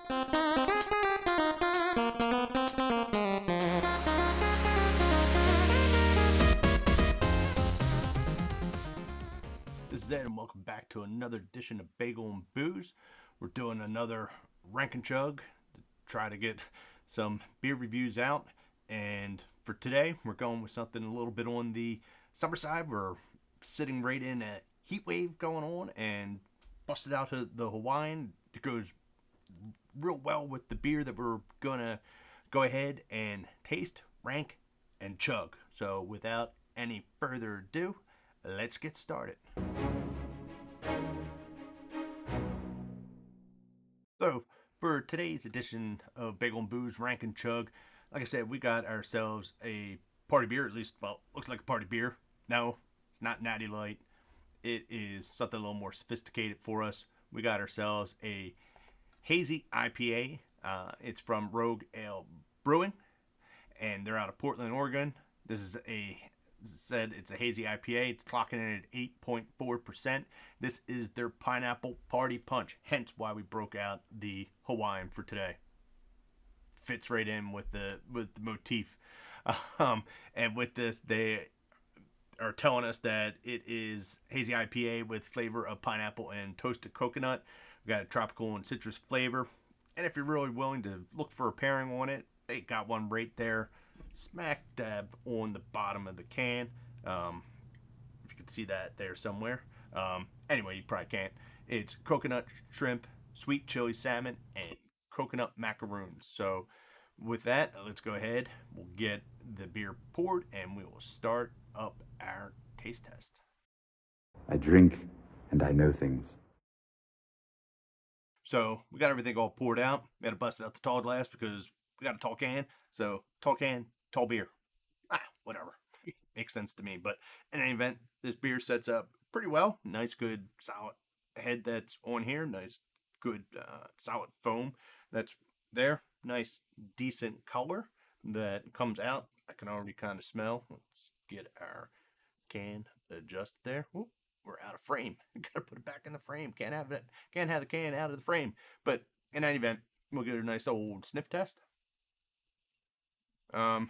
This is Ed, and welcome back to another edition of Bagel and Booze. We're doing another Rank Chug to try to get some beer reviews out. And for today, we're going with something a little bit on the summer side. We're sitting right in a heat wave going on and busted out the Hawaiian. It goes real well with the beer that we're going to go ahead and taste, rank, and chug. So without any further ado, let's get started. So, for today's edition of Bagel and Booze Rank and Chug, like I said, we got ourselves a party beer, at least, well, looks like a party beer. No, it's not Natty Light. It is something a little more sophisticated for us. We got ourselves a Hazy IPA. It's from Rogue Ale Brewing, and they're out of Portland, Oregon. This is it's a hazy IPA. It's clocking in at 8.4%. This is their pineapple party punch, hence why we broke out the Hawaiian for today. Fits right in with the motif. And with this, they are telling us that it is hazy IPA with flavor of pineapple and toasted coconut. We got a tropical and citrus flavor. And if you're really willing to look for a pairing on it, they got one right there, smack dab on the bottom of the can. If you can see that there somewhere. Anyway, you probably can't. It's coconut shrimp, sweet chili salmon, and coconut macaroons. So with that, let's go ahead. We'll get the beer poured and we will start up our taste test. I drink and I know things. So we got everything all poured out. We had to bust out the tall glass because we got a tall can. So tall can, tall beer. Whatever. Makes sense to me. But in any event, this beer sets up pretty well. Nice, good, solid head that's on here. Nice, good, solid foam that's there. Nice, decent color that comes out. I can already kind of smell. Let's get our can adjusted there. Oop, we're out of frame. Gotta put it back in the frame. Can't have the can out of the frame. But in any event, we'll get a nice old sniff test. Again,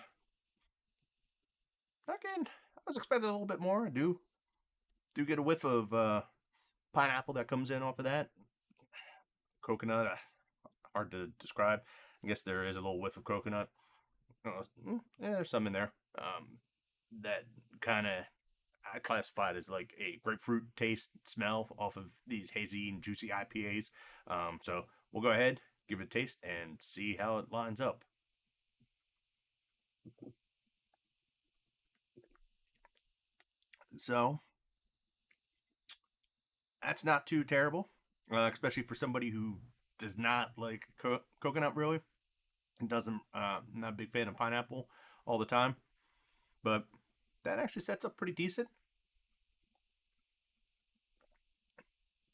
I was expecting a little bit more. I do get a whiff of pineapple that comes in off of that. Coconut, hard to describe. I guess there is a little whiff of coconut. There's some in there. That kind of I classified as like a grapefruit taste smell off of these hazy and juicy IPAs. So we'll go ahead, give it a taste, and see how it lines up. So that's not too terrible, especially for somebody who does not like coconut really. Doesn't not a big fan of pineapple all the time, but that actually sets up pretty decent.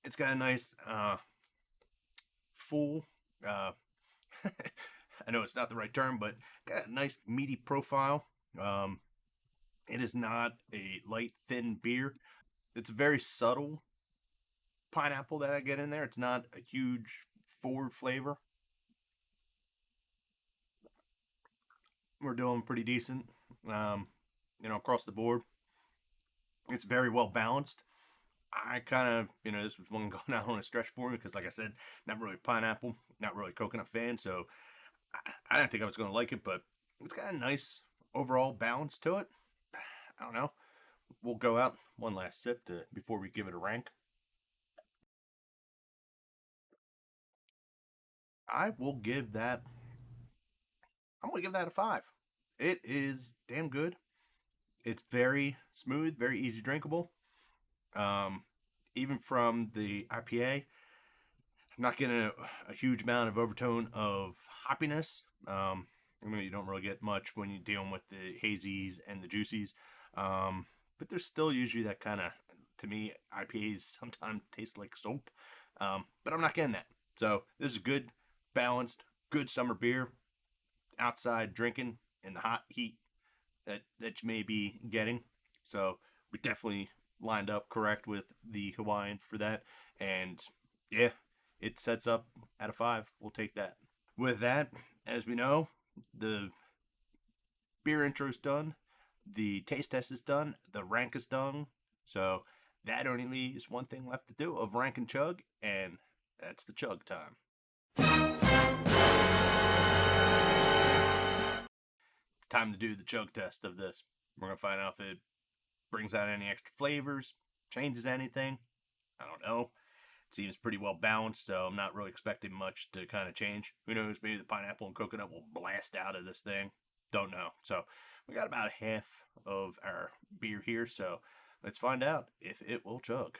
It's got a nice full I know it's not the right term, but got a nice meaty profile. It is not a light, thin beer. It's very subtle pineapple that I get in there. It's not a huge forward flavor. We're doing pretty decent, across the board. It's very well balanced. I kind of, this was one going out on a stretch for me because, like I said, not really pineapple, not really coconut fan, so I didn't think I was going to like it, but it's got a nice overall balance to it. I don't know. We'll go out one last sip before we give it a rank. I'm going to give that a 5. It is damn good. It's very smooth, very easy drinkable. Even from the IPA, I'm not getting a huge amount of overtone of hoppiness. You don't really get much when you're dealing with the hazies and the juicies. But there's still usually that kind of, to me, IPAs sometimes taste like soap. But I'm not getting that. So this is good, balanced, good summer beer. Outside drinking in the hot heat that you may be getting. So we definitely lined up correct with the Hawaiian for that. And yeah, it sets up out of 5. We'll take that. With that, as we know, the beer intro's done, the taste test is done, the rank is done. So that only leaves one thing left to do of rank and chug, and that's the chug time. It's time to do the chug test of this. We're going to find out if it brings out any extra flavors, changes anything. I don't know. It seems pretty well balanced, so I'm not really expecting much to kind of change. Who knows, maybe the pineapple and coconut will blast out of this thing. Don't know. So we got about half of our beer here, so let's find out if it will chug.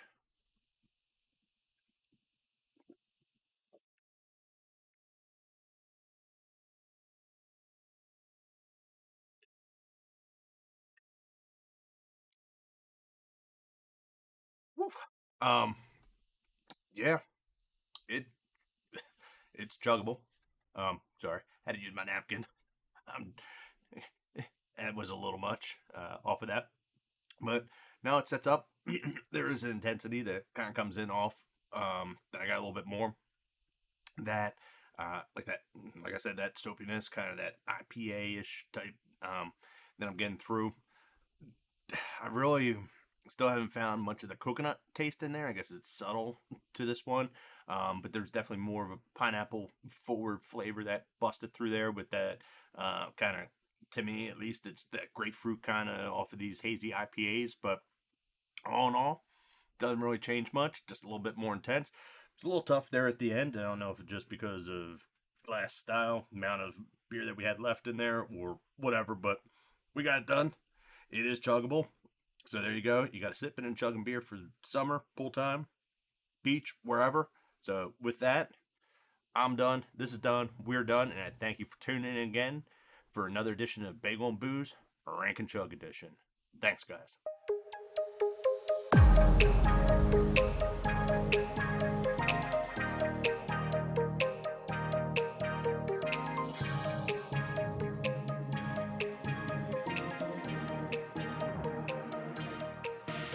Woo. Yeah, it it's chuggable. Sorry, had to use my napkin. Um, that was a little much off of that, but now it sets up. There is an intensity that kind of comes in off. I got a little bit more that, like that, like I said, that soapiness, kind of that IPA ish type. That I'm getting through. I really still haven't found much of the coconut taste in there. I guess it's subtle to this one. But there's definitely more of a pineapple forward flavor that busted through there with that kind of, to me at least, it's that grapefruit kind of off of these hazy IPAs. But all in all, doesn't really change much, just a little bit more intense. It's a little tough there at the end. I don't know if it's just because of glass style, amount of beer that we had left in there, or whatever, but we got it done. It is chuggable. So there you go. You got a sipping and chugging beer for summer, pool time, beach, wherever. So with that, I'm done. This is done. We're done. And I thank you for tuning in again for another edition of Bagel and Booze, Rank and Chug edition. Thanks, guys.